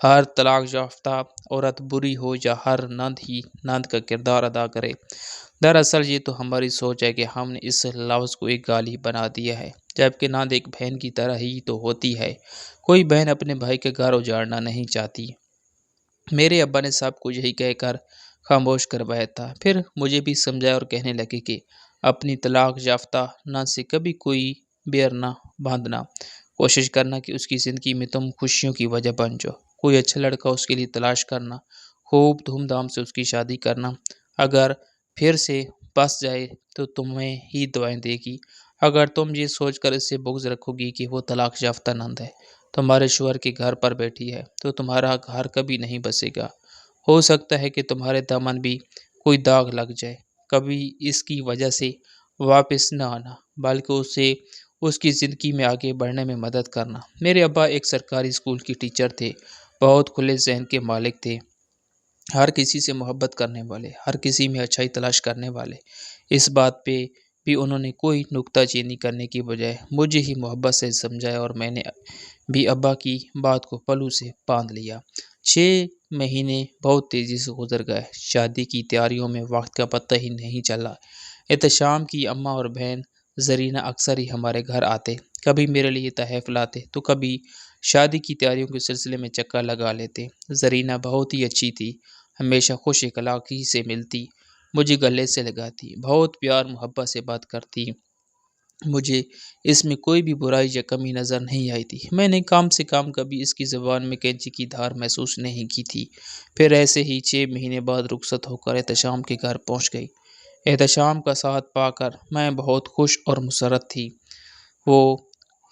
ہر طلاق یافتہ عورت بری ہو یا ہر نند ہی نند کا کردار ادا کرے۔ دراصل یہ تو ہماری سوچ ہے کہ ہم نے اس لفظ کو ایک گالی بنا دیا ہے، جبکہ نند ایک بہن کی طرح ہی تو ہوتی ہے۔ کوئی بہن اپنے بھائی کے گھر اجاڑنا نہیں چاہتی۔ میرے ابا نے سب کو یہی کہہ کر خاموش کروایا تھا، پھر مجھے بھی سمجھایا اور کہنے لگے کہ اپنی طلاق یافتہ نند سے کبھی کوئی بیر نہ باندھنا، کوشش کرنا کہ اس کی زندگی میں تم خوشیوں کی وجہ بن جاؤ، کوئی اچھا لڑکا اس کے لیے تلاش کرنا، خوب دھوم دھام سے اس کی شادی کرنا، اگر پھر سے پس جائے تو تمہیں ہی دعائیں دے گی۔ اگر تم یہ سوچ کر اس سے بغض رکھو گی کہ وہ طلاق یافتہ نند ہے، تمہارے شوہر کے گھر پر بیٹھی ہے، تو تمہارا گھر کبھی نہیں بسے گا۔ ہو سکتا ہے کہ تمہارے دامن بھی کوئی داغ لگ جائے، کبھی اس کی وجہ سے واپس نہ آنا، بلکہ اسے اس کی زندگی میں آگے بڑھنے میں مدد کرنا۔ میرے ابا ایک سرکاری اسکول کی ٹیچر تھے، بہت کھلے ذہن کے مالک تھے، ہر کسی سے محبت کرنے والے، ہر کسی میں اچھائی تلاش کرنے والے۔ اس بات پہ بھی انہوں نے کوئی نکتہ چینی کرنے کی بجائے مجھے ہی محبت سے سمجھایا، اور میں نے بھی ابا کی بات کو پلو سے باندھ لیا۔ 6 مہینے بہت تیزی سے گزر گئے، شادی کی تیاریوں میں وقت کا پتہ ہی نہیں چلا۔ احتشام کی اماں اور بہن زرینہ اکثر ہی ہمارے گھر آتے، کبھی میرے لیے تحائف لاتے تو کبھی شادی کی تیاریوں کے سلسلے میں چکر لگا لیتے۔ زرینہ بہت ہی اچھی تھی، ہمیشہ خوش اخلاقی سے ملتی، مجھے گلے سے لگاتی، بہت پیار محبت سے بات کرتی، مجھے اس میں کوئی بھی برائی یا کمی نظر نہیں آئی تھی۔ میں نے کم سے کم کبھی اس کی زبان میں کینچی کی دھار محسوس نہیں کی تھی۔ پھر ایسے ہی 6 مہینے بعد رخصت ہو کر احتشام کے گھر پہنچ گئی۔ احتشام کا ساتھ پا کر میں بہت خوش اور مسرت تھی۔ وہ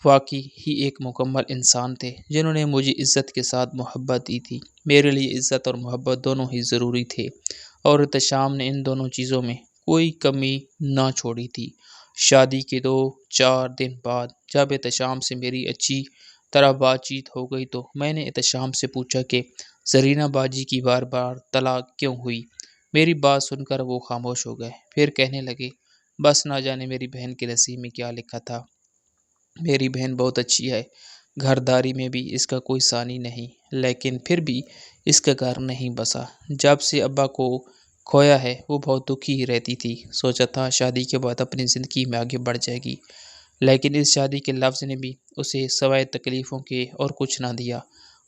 واقعی ہی ایک مکمل انسان تھے، جنہوں نے مجھے عزت کے ساتھ محبت دی تھی۔ میرے لیے عزت اور محبت دونوں ہی ضروری تھے، اور احتشام نے ان دونوں چیزوں میں کوئی کمی نہ چھوڑی تھی۔ شادی کے 2-4 دن بعد جب احتشام سے میری اچھی طرح بات چیت ہو گئی تو میں نے احتشام سے پوچھا کہ زرینہ باجی کی بار بار طلاق کیوں ہوئی؟ میری بات سن کر وہ خاموش ہو گئے، پھر کہنے لگے، بس نہ جانے میری بہن کے نصیب میں کیا لکھا تھا۔ میری بہن بہت اچھی ہے، گھرداری میں بھی اس کا کوئی ثانی نہیں، لیکن پھر بھی اس کا گھر نہیں بسا۔ جب سے ابا کو کھویا ہے وہ بہت دکھی ہی رہتی تھی، سوچا تھا شادی کے بعد اپنی زندگی میں آگے بڑھ جائے گی، لیکن اس شادی کے لفظ نے بھی اسے سوائے تکلیفوں کے اور کچھ نہ دیا۔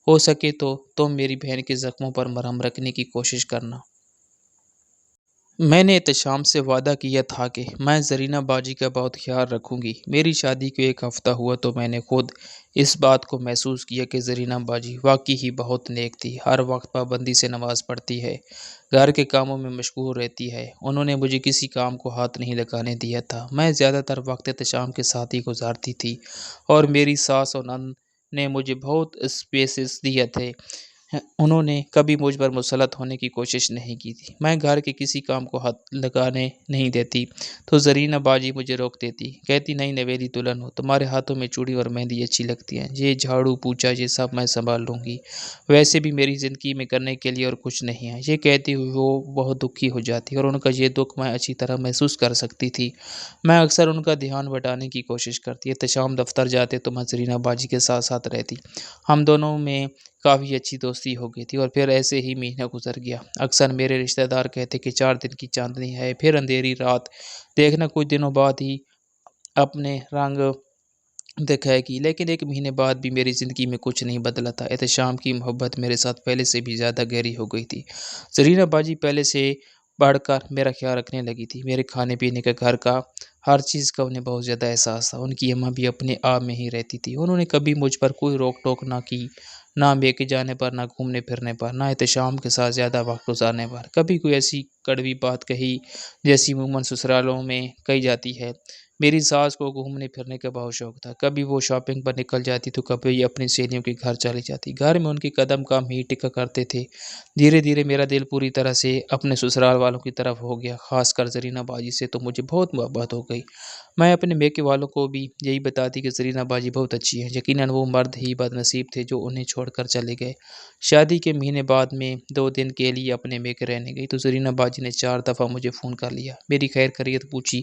ہو سکے تو تم میری بہن کے زخموں پر مرہم رکھنے کی کوشش کرنا۔ میں نے احتشام سے وعدہ کیا تھا کہ میں زرینہ باجی کا بہت خیال رکھوں گی۔ میری شادی کو 1 ہفتہ ہوا تو میں نے خود اس بات کو محسوس کیا کہ زرینہ باجی واقعی ہی بہت نیک تھی، ہر وقت پابندی سے نماز پڑھتی ہے، گھر کے کاموں میں مشغول رہتی ہے۔ انہوں نے مجھے کسی کام کو ہاتھ نہیں لگانے دیا تھا، میں زیادہ تر وقت احتشام کے ساتھ ہی گزارتی تھی، اور میری ساس اور نند نے مجھے بہت اسپیسز دیے تھے۔ انہوں نے کبھی مجھ پر مسلط ہونے کی کوشش نہیں کی تھی۔ میں گھر کے کسی کام کو ہاتھ لگانے نہیں دیتی تو زرینہ باجی مجھے روک دیتی، کہتی، نہیں نویلی دلہن ہو، تمہارے ہاتھوں میں چوڑی اور مہندی اچھی لگتی ہیں، یہ جھاڑو پوچھا یہ سب میں سنبھال لوں گی، ویسے بھی میری زندگی میں کرنے کے لیے اور کچھ نہیں ہے۔ یہ کہتی ہوئی وہ بہت دکھی ہو جاتی، اور ان کا یہ دکھ میں اچھی طرح محسوس کر سکتی تھی۔ میں اکثر ان کا دھیان بٹانے کی کوشش کرتی، احتشام دفتر جاتے تو میں زرینہ باجی کے ساتھ ساتھ رہتی، ہم دونوں میں کافی اچھی دوستی ہو گئی تھی، اور پھر ایسے ہی مہینہ گزر گیا۔ اکثر میرے رشتہ دار کہتے کہ 4 دن کی چاندنی ہے، پھر اندھیری رات، دیکھنا کچھ دنوں بعد ہی اپنے رنگ دکھائے گی، لیکن 1 مہینے بعد بھی میری زندگی میں کچھ نہیں بدلا تھا۔ احتشام کی محبت میرے ساتھ پہلے سے بھی زیادہ گہری ہو گئی تھی۔ زرینہ باجی پہلے سے بڑھ کر میرا خیال رکھنے لگی تھی، میرے کھانے پینے کا، گھر کا، ہر چیز کا انہیں بہت زیادہ احساس تھا۔ ان کی اماں بھی اپنے آپ میں ہی رہتی تھی، انہوں نے کبھی مجھ پر کوئی روک ٹوک نہ کی، نہ میکے جانے پر، نہ گھومنے پھرنے پر، نہ احتشام کے ساتھ زیادہ وقت گزارنے پر۔ کبھی کوئی ایسی کڑوی بات کہی جیسی عموماً سسرالوں میں کہی جاتی ہے۔ میری ساس کو گھومنے پھرنے کا بہت شوق تھا، کبھی وہ شاپنگ پر نکل جاتی تو کبھی اپنی سہیلیوں کے گھر چلی جاتی، گھر میں ان کے قدم کم ہی ٹکا کرتے تھے۔ دھیرے دھیرے میرا دل پوری طرح سے اپنے سسرال والوں کی طرف ہو گیا، خاص کر زرینہ باجی سے تو مجھے بہت محبت ہو گئی۔ میں اپنے میکے والوں کو بھی یہی بتاتی کہ زرینہ باجی بہت اچھی ہے، یقیناً وہ مرد ہی بد نصیب تھے جو انہیں چھوڑ کر چلے گئے۔ شادی کے مہینے بعد میں 2 دن کے لیے اپنے میکے رہنے گئی تو زرینہ باجی نے 4 دفعہ مجھے فون کر لیا، میری خیر خیریت پوچھی،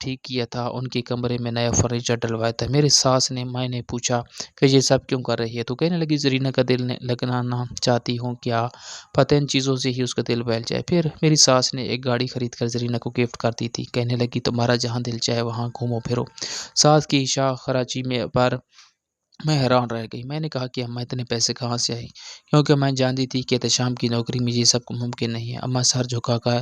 ٹھیک کیا تھا، ان کے کمرے میں نیا فرنیچر ڈلوایا تھا۔ میری ساس نے میں نے پوچھا کہ یہ سب کیوں کر رہی ہے، تو کہنے لگی زرینہ کا دل لگانا چاہتی ہوں، کیا پتہ ان چیزوں سے ہی اس کا دل بہل جائے۔ پھر میری ساس نے ایک گاڑی خرید کر زرینہ کو گفٹ کر دی تھی، کہنے لگی تمہارا جہاں دل چاہے وہاں گھومو پھرو۔ ساس کی شاخ خراچی میں حیران رہ گئی۔ میں نے کہا کہ اماں اتنے پیسے کہاں سے آئی، کیونکہ میں جانتی تھی کہ احتشام کی نوکری میں یہ سب ممکن نہیں ہے۔ اماں سر جھکا کر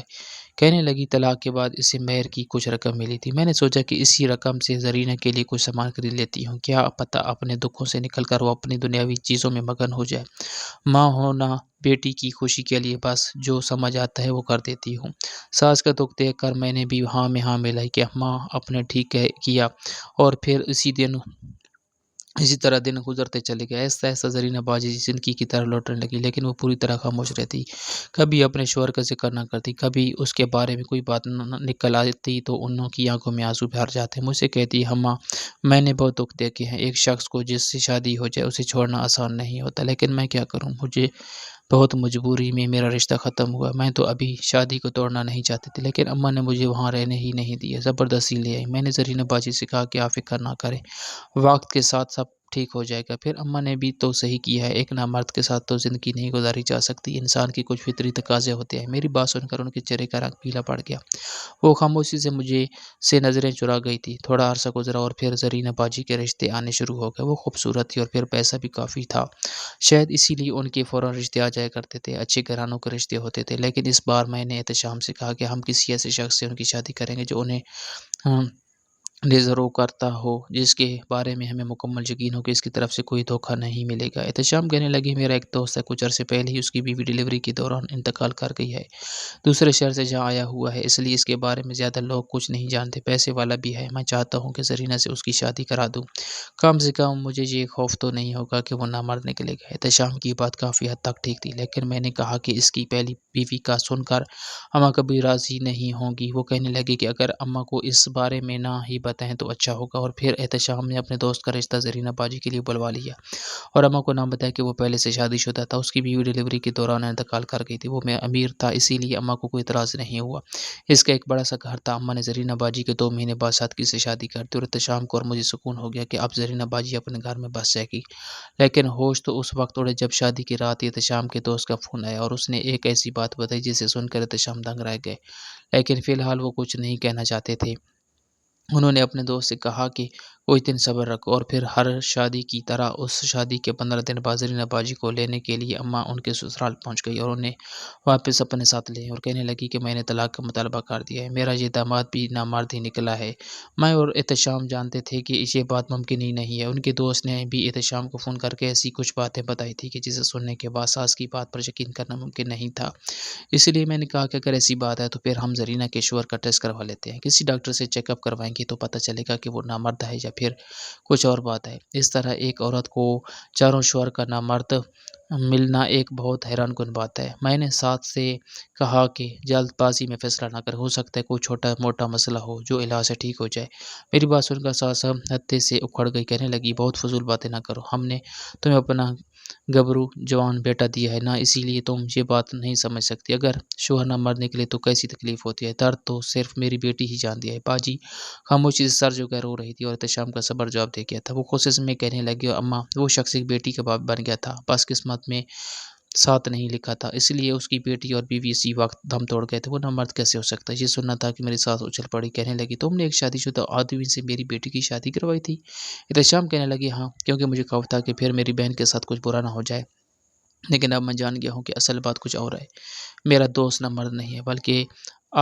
کہنے لگی طلاق کے بعد اسے مہر کی کچھ رقم ملی تھی، میں نے سوچا کہ اسی رقم سے زرینہ کے لیے کچھ سامان خرید لیتی ہوں، کیا پتہ اپنے دکھوں سے نکل کر وہ اپنی دنیاوی چیزوں میں مگن ہو جائے۔ ماں ہونا بیٹی کی خوشی کے لیے بس جو سمجھ آتا ہے وہ کر دیتی ہوں۔ ساس کا دکھ دیکھ کر میں نے بھی ہاں میں ہاں ملائی کہ ماں اپنے ٹھیک کیا، اور پھر اسی طرح دن گزرتے چلے گئے۔ ایسا ایسا زرینہ باجی زندگی کی طرح لوٹنے لگی، لیکن وہ پوری طرح خاموش رہتی، کبھی اپنے شوہر کا ذکر نہ کرتی، کبھی اس کے بارے میں کوئی بات نکل آتی تو انہوں کی آنکھوں میں آنسو بھر جاتے۔ مجھ سے کہتی اماں میں نے بہت دکھ دیکھے ہیں، ایک شخص کو جس سے شادی ہو جائے اسے چھوڑنا آسان نہیں ہوتا، لیکن میں کیا کروں، مجھے بہت مجبوری میں میرا رشتہ ختم ہوا۔ میں تو ابھی شادی کو توڑنا نہیں چاہتی تھی، لیکن اماں نے مجھے وہاں رہنے ہی نہیں دیا، زبردستی لے آئی۔ میں نے زرینہ باجی سے کہا کہ آپ فکر نہ کریں، وقت کے ساتھ سب ٹھیک ہو جائے گا۔ پھر اماں نے بھی تو صحیح کیا ہے، ایک نامرد کے ساتھ تو زندگی نہیں گزاری جا سکتی، انسان کی کچھ فطری تقاضے ہوتے ہیں۔ میری بات سن کر ان کے چہرے کا رنگ پیلا پڑ گیا، وہ خاموشی سے مجھے سے نظریں چرا گئی تھی۔ تھوڑا عرصہ گزرا اور پھر زرینہ باجی کے رشتے آنے شروع ہو گئے۔ وہ خوبصورت تھی اور پھر پیسہ بھی کافی تھا، شاید اسی لیے ان کے فوراً رشتے آ جایا کرتے تھے، اچھے گھرانوں کے رشتے ہوتے تھے۔ لیکن اس بار میں نے احتشام سے کہا کہ ہم کسی ایسے شخص سے ان کی شادی کریں گے جو انہیں ڈیزرو کرتا ہو، جس کے بارے میں ہمیں مکمل یقین ہو کہ اس کی طرف سے کوئی دھوکہ نہیں ملے گا۔ احتشام کہنے لگی میرا ایک دوست ہے، کچھ عرصے پہلے ہی اس کی بیوی ڈیلیوری کے دوران انتقال کر گئی ہے، دوسرے شہر سے جہاں آیا ہوا ہے، اس لیے اس کے بارے میں زیادہ لوگ کچھ نہیں جانتے، پیسے والا بھی ہے، میں چاہتا ہوں کہ زرینہ سے اس کی شادی کرا دوں، کم سے کم مجھے یہ خوف تو نہیں ہوگا کہ وہ نامرد نکلے گا۔ احتشام کی بات کافی حد تک ٹھیک تھی، لیکن میں نے کہا کہ اس کی پہلی بیوی کا سن کر اماں کبھی راضی نہیں ہوں گی۔ وہ کہنے لگی کہ اگر اماں کو اس بارے میں نہ ہی بتائیں تو اچھا ہوگا، اور پھر احتشام نے اپنے دوست کا رشتہ زرینہ باجی کے لیے بلوا لیا اور اماں کو نہ بتایا کہ وہ پہلے سے شادی شدہ تھا، اس کی بیوی ڈیلیوری کے دوران انتقال کر گئی تھی، وہ میں امیر تھا اسی لیے اماں کو کوئی اعتراض نہیں ہوا۔ اس کا ایک بڑا سا گھر تھا۔ اماں نے زرینہ باجی کے 2 مہینے بعد سادگی سے شادی کر دی، اور احتشام کو اور مجھے سکون ہو گیا کہ اب زرینہ باجی اپنے گھر میں بس جائے گی۔ لیکن ہوش تو اس وقت اڑے جب شادی کی رات ہی احتشام کے دوست کا فون آیا، اور اس نے ایک ایسی بات بتائی جسے سن کر احتشام دنگ رہ گئے، لیکن فی الحال وہ کچھ نہیں کہنا چاہتے تھے۔ انہوں نے اپنے دوست سے کہا کہ کچھ دن صبر رکھو، اور پھر ہر شادی کی طرح اس شادی کے 15 دن بعد زرینہ باجی کو لینے کے لیے اماں ان کے سسرال پہنچ گئی اور انہیں واپس اپنے ساتھ لے، اور کہنے لگی کہ میں نے طلاق کا مطالبہ کر دیا ہے، میرا یہ داماد بھی نامرد ہی نکلا ہے۔ میں اور احتشام جانتے تھے کہ یہ بات ممکن ہی نہیں ہے۔ ان کے دوست نے بھی احتشام کو فون کر کے ایسی کچھ باتیں بتائی تھی کہ جسے سننے کے بعد ساس کی بات پر یقین کرنا ممکن نہیں تھا، اس لیے میں نے کہا کہ اگر ایسی بات ہے تو پھر ہم زرینہ کے شوہر کا ٹیسٹ کروا لیتے ہیں، کسی ڈاکٹر سے چیک اپ کروائیں گے تو پتہ چلے گا کہ وہ نامرد ہے یا پھر کچھ اور بات ہے۔ اس طرح ایک عورت کو چاروں شوہر کا نامرد ملنا ایک بہت حیران کن بات ہے۔ میں نے ساتھ سے کہا کہ جلد بازی میں فیصلہ نہ کریں، ہو سکتا ہے کوئی چھوٹا موٹا مسئلہ ہو جو علاج سے ٹھیک ہو جائے۔ میری بات سن کر ساس ہتے سے اکھڑ گئی، کہنے لگی بہت فضول باتیں نہ کرو، ہم نے تمہیں اپنا گبرو جوان بیٹا دیا ہے نا، اسی لیے تم یہ بات نہیں سمجھ سکتی، اگر شوہر نہ مر نکلے تو کیسی تکلیف ہوتی ہے، درد تو صرف میری بیٹی ہی جانتی ہے۔ باجی خاموشی سے سر جھکے کر رو رہی تھی اور احتشام کا صبر جواب دے گیا تھا۔ وہ کوشش میں کہنے لگی اماں وہ شخص ایک بیٹی کا باپ بن گیا تھا، بس قسمت میں ساتھ نہیں لکھا تھا، اس لیے اس کی بیٹی اور بیوی اسی وقت دم توڑ گئے تھے، وہ نامرد کیسے ہو سکتا ہے۔ یہ سننا تھا کہ میری ساس اچھل پڑی، کہنے لگی تم نے ایک شادی شدہ آدمی سے میری بیٹی کی شادی کروائی تھی؟ احتشام کہنے لگی ہاں، کیونکہ مجھے خوف تھا کہ پھر میری بہن کے ساتھ کچھ برا نہ ہو جائے، لیکن اب میں جان گیا ہوں کہ اصل بات کچھ اور ہے، میرا دوست نامرد نہیں ہے، بلکہ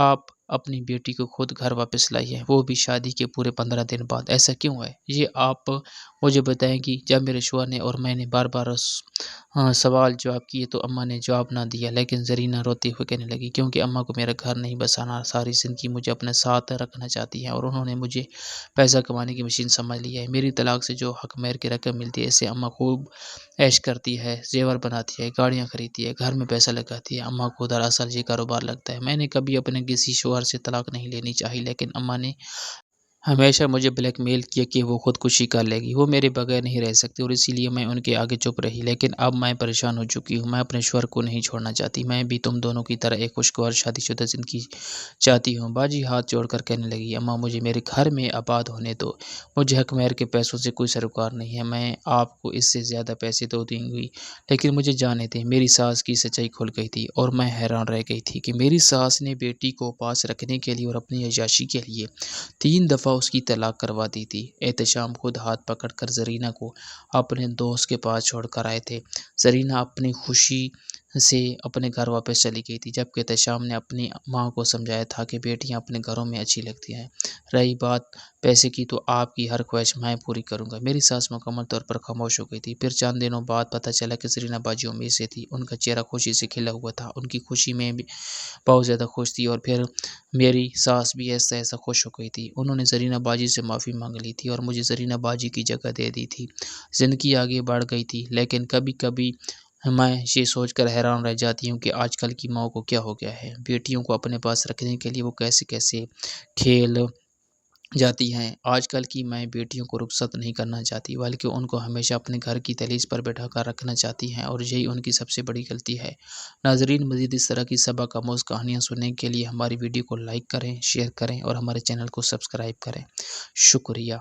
آپ اپنی بیٹی کو خود گھر واپس لائی ہے، وہ بھی شادی کے پورے 15 دن بعد، ایسا کیوں ہے یہ آپ مجھے بتائیں گی۔ جب میرے شوہر نے اور میں نے بار بار سوال جواب کیے تو اماں نے جواب نہ دیا، لیکن زرینہ روتے ہوئے کہنے لگی کیونکہ اماں کو میرا گھر نہیں بسانا، ساری زندگی مجھے اپنے ساتھ رکھنا چاہتی ہیں، اور انہوں نے مجھے پیسہ کمانے کی مشین سمجھ لی ہے۔ میری طلاق سے جو حق مہر کی رقم ملتی ہے، اسے اماں خوب عیش کرتی ہے، زیور بناتی ہے، گاڑیاں خریدتی ہے، گھر میں پیسہ لگاتی ہے، اماں کو دراصل یہ کاروبار لگتا ہے۔ میں نے کبھی اپنے کسی شوہر سے طلاق نہیں لینی چاہی، لیکن اماں نے ہمیشہ مجھے بلیک میل کیا کہ وہ خودکشی کر لے گی، وہ میرے بغیر نہیں رہ سکتی، اور اسی لیے میں ان کے آگے چپ رہی۔ لیکن اب میں پریشان ہو چکی ہوں، میں اپنے شوہر کو نہیں چھوڑنا چاہتی، میں بھی تم دونوں کی طرح ایک خوشگوار شادی شدہ زندگی چاہتی ہوں۔ باجی ہاتھ جوڑ کر کہنے لگی، اماں مجھے میرے گھر میں آباد ہونے دو، مجھے حق مہر کے پیسوں سے کوئی سروکار نہیں ہے، میں آپ کو اس سے زیادہ پیسے تو دوں گی، لیکن مجھے جانے دیں۔ میری ساس کی سچائی کھل گئی تھی اور میں حیران رہ گئی تھی کہ میری ساس نے بیٹی کو پاس رکھنے کے لیے اور اپنی عیاشی کے لیے 3 دفعہ اس کی طلاق کروا دی تھی۔ احتشام خود ہاتھ پکڑ کر زرینہ کو اپنے دوست کے پاس چھوڑ کر آئے تھے۔ زرینہ اپنی خوشی سے اپنے گھر واپس چلی گئی تھی، جبکہ احتشام نے اپنی ماں کو سمجھایا تھا کہ بیٹیاں اپنے گھروں میں اچھی لگتی ہیں۔ رہی بات پیسے کی تو آپ کی ہر خواہش میں پوری کروں گا۔ میری ساس مکمل طور پر خاموش ہو گئی تھی۔ پھر چند دنوں بعد پتہ چلا کہ زرینہ باجی امید سے تھی، ان کا چہرہ خوشی سے کھلا ہوا تھا، ان کی خوشی میں بھی بہت زیادہ خوش تھی، اور پھر میری ساس بھی ایسا ایسا خوش ہو گئی تھی۔ انہوں نے زرینہ باجی سے معافی مانگ لی تھی اور مجھے زرینہ باجی کی جگہ دے دی تھی۔ زندگی آگے بڑھ گئی تھی، لیکن کبھی کبھی میں یہ سوچ کر حیران رہ جاتی ہوں کہ آج کل کی ماؤں کو کیا ہو گیا ہے۔ بیٹیوں کو اپنے پاس رکھنے کے لیے وہ کیسے کیسے کھیل جاتی ہیں۔ آج کل کی مائیں بیٹیوں کو رخصت نہیں کرنا چاہتی، بلکہ ان کو ہمیشہ اپنے گھر کی دہلیز پر بیٹھا کر رکھنا چاہتی ہیں، اور یہی ان کی سب سے بڑی غلطی ہے۔ ناظرین، مزید اس طرح کی سبق آموز کہانیاں سننے کے لیے ہماری ویڈیو کو لائک کریں، شیئر کریں اور ہمارے چینل کو سبسکرائب کریں۔ شکریہ۔